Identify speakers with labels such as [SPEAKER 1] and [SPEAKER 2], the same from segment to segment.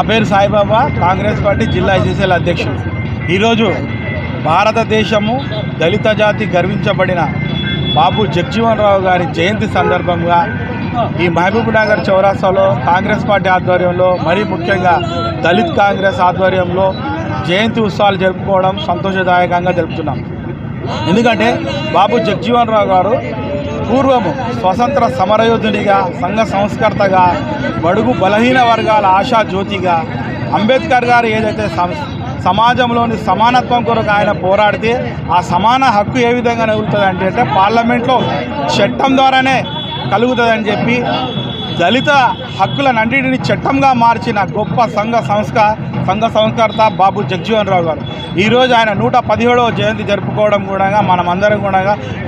[SPEAKER 1] పేరు సాయిబాబా, కాంగ్రెస్ పార్టీ జిల్లా ఎస్ఎస్ఎల్ అధ్యక్షుడు. ఈరోజు భారతదేశము దళిత జాతి గర్వించబడిన బాబు జగజ్జీవన్ రావు గారి జయంతి సందర్భంగా ఈ మహబూబ్ నగర్ చౌరస్తాలో కాంగ్రెస్ పార్టీ ఆధ్వర్యంలో, మరీ ముఖ్యంగా దళిత్ కాంగ్రెస్ ఆధ్వర్యంలో జయంతి ఉత్సవాలు జరుపుకోవడం సంతోషదాయకంగా జరుపుతున్నాం. ఎందుకంటే బాబు జగజ్జీవన్ రావు గారు పూర్వము స్వతంత్ర సమరయోధునిగా, సంఘ సంస్కర్తగా, బడుగు బలహీన వర్గాల ఆశా జ్యోతిగా, అంబేద్కర్ గారు ఏదైతే సమాజంలోని సమానత్వం కొరకు ఆయన పోరాడితే ఆ సమాన హక్కు ఏ విధంగా కలుగుతుంది అంటే పార్లమెంట్లో చట్టం ద్వారానే కలుగుతుందని చెప్పి దళిత హక్కులన్నింటినీ చట్టంగా మార్చిన గొప్ప సంఘ సంస్కర్త బాబు జగజ్జీవన్ రావు గారు. ఈరోజు ఆయన 117వ జయంతి జరుపుకోవడం కూడా మనమందరం కూడా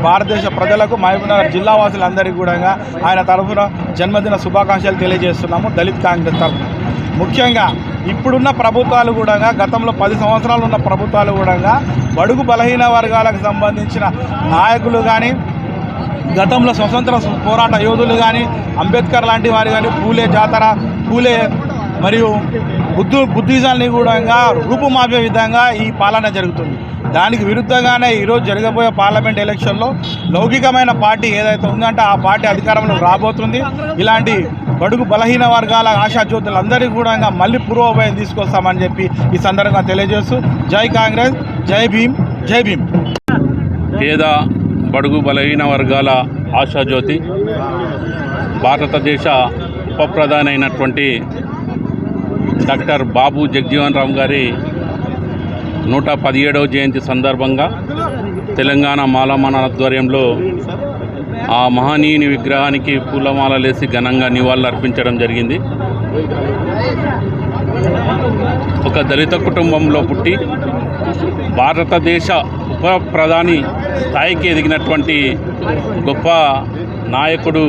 [SPEAKER 1] భారతదేశ ప్రజలకు, మహబూబ్నగర్ జిల్లా వాసులందరికీ కూడా ఆయన తరఫున జన్మదిన శుభాకాంక్షలు తెలియజేస్తున్నాము. దళిత్ కాంగ్రెస్ తరఫున ముఖ్యంగా ఇప్పుడున్న ప్రభుత్వాలు కూడా, గతంలో 10 సంవత్సరాలు ఉన్న ప్రభుత్వాలు కూడా బడుగు బలహీన వర్గాలకు సంబంధించిన నాయకులు కానీ, గతంలో స్వతంత్ర పోరాట యోధులు కానీ, అంబేద్కర్ లాంటి వారు కానీ, పూలే మరియు బుద్ధిజాన్ని కూడా రూపుమాపే విధంగా ఈ పాలన జరుగుతుంది. దానికి విరుద్ధంగానే ఈరోజు జరగబోయే పార్లమెంట్ ఎలక్షన్లో లౌకికమైన పార్టీ ఏదైతే ఉందంటే ఆ పార్టీ అధికారంలోకి రాబోతుంది. ఇలాంటి బడుగు బలహీన వర్గాల ఆశాజ్యోతులందరికీ కూడా మళ్ళీ పూర్వోభయం తీసుకొస్తామని చెప్పి ఈ సందర్భంగా తెలియజేస్తూ జై కాంగ్రెస్, జై భీమ్, జై భీమ్.
[SPEAKER 2] పేద బడుగు బలహీన వర్గాల ఆశాజ్యోతి, భారతదేశ ఉప ప్రధాని అయినటువంటి డాక్టర్ బాబు జగజ్జీవన్ రావు గారి 117వ జయంతి సందర్భంగా తెలంగాణ మాలమాన ఆధ్వర్యంలో ఆ మహనీయుని విగ్రహానికి పూలమాలలేసి ఘనంగా నివాళులు అర్పించడం జరిగింది. ఒక దళిత కుటుంబంలో పుట్టి భారతదేశ ఉప ప్రధాని స్థాయికి ఎదిగినటువంటి గొప్ప నాయకుడు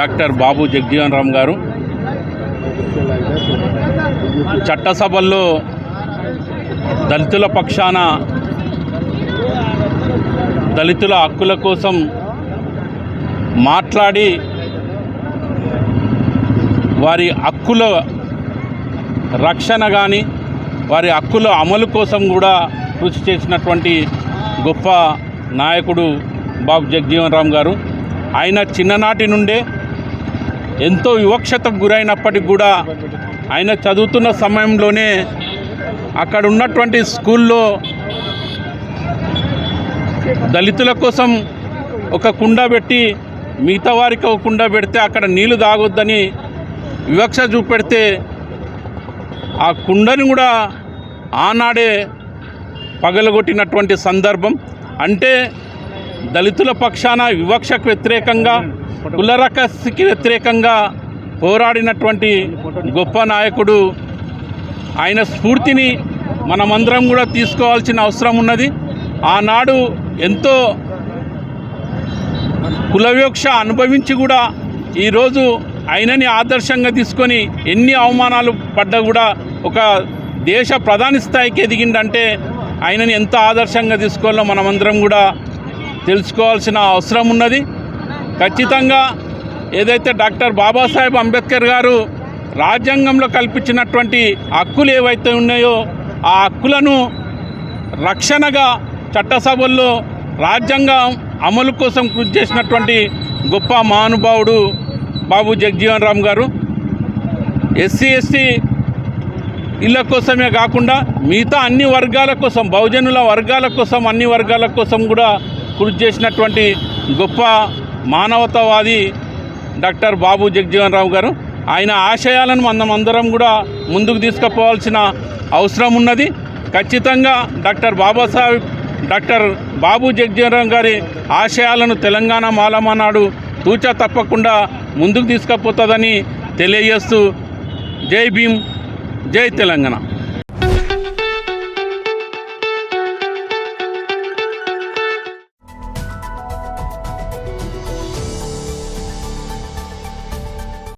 [SPEAKER 2] డాక్టర్ బాబు జగజ్జీవన్ రావు గారు చట్టసభల్లో దళితుల పక్షాన, దళితుల హక్కుల కోసం మాట్లాడి వారి హక్కుల రక్షణ కానీ, వారి హక్కుల అమలు కోసం కూడా కృషి చేసినటువంటి గొప్ప నాయకుడు బాబు జగజ్జీవన్ రావు గారు. ఆయన చిన్ననాటి నుండే ఎంతో వివక్షతకు గురైనప్పటికి కూడా ఆయన చదువుతున్న సమయంలోనే అక్కడ ఉన్నటువంటి స్కూల్లో దళితుల కోసం ఒక కుండ పెట్టి మిగతా వారికి ఒక కుండ పెడితే అక్కడ నీళ్లు తాగొద్దని వివక్ష చూపెడితే ఆ కుండని కూడా ఆనాడే పగలగొట్టినటువంటి సందర్భం. అంటే దళితుల పక్షాన వివక్షకు వ్యతిరేకంగా, కులరకసికి వ్యతిరేకంగా పోరాడినటువంటి గొప్ప నాయకుడు. ఆయన స్ఫూర్తిని మనమందరం కూడా తీసుకోవాల్సిన అవసరం ఉన్నది. ఆనాడు ఎంతో కులవివక్ష అనుభవించి కూడా ఈరోజు ఆయనని ఆదర్శంగా తీసుకొని ఎన్ని అవమానాలు పడ్డా కూడా ఒక దేశ ప్రధాని స్థాయికి ఎదిగిందంటే ఆయనని ఎంత ఆదర్శంగా తీసుకోవాలో మనమందరం కూడా తెలుసుకోవాల్సిన అవసరం ఉన్నది. ఖచ్చితంగా ఏదైతే డాక్టర్ బాబాసాహెబ్ అంబేద్కర్ గారు రాజ్యాంగంలో కల్పించినటువంటి హక్కులు ఏవైతే ఉన్నాయో ఆ హక్కులను రక్షణగా చట్టసభల్లో రాజ్యాంగం అమలు కోసం కృషి చేసినటువంటి గొప్ప మహానుభావుడు బాబు జగజ్జీవన్ రావు గారు. ఎస్సీ ఎస్టీ ఇళ్ళ కోసమే కాకుండా మిగతా అన్ని వర్గాల కోసం, బహుజనుల వర్గాల కోసం, అన్ని వర్గాల కోసం కూడా కృషి చేసినటువంటి గొప్ప మానవతావాది డాక్టర్ బాబు జగజ్జీవన్ రావు గారు. ఆయన ఆశయాలను మనమందరం కూడా ముందుకు తీసుకుపోవాల్సిన అవసరం ఉన్నది. ఖచ్చితంగా డాక్టర్ బాబు జగజ్జీవన్ రావు గారి ఆశయాలను తెలంగాణ మాలమానాడు తూచా తప్పకుండా ముందుకు తీసుకుపోతుందని తెలియజేస్తూ జై భీమ్, జై తెలంగాణ.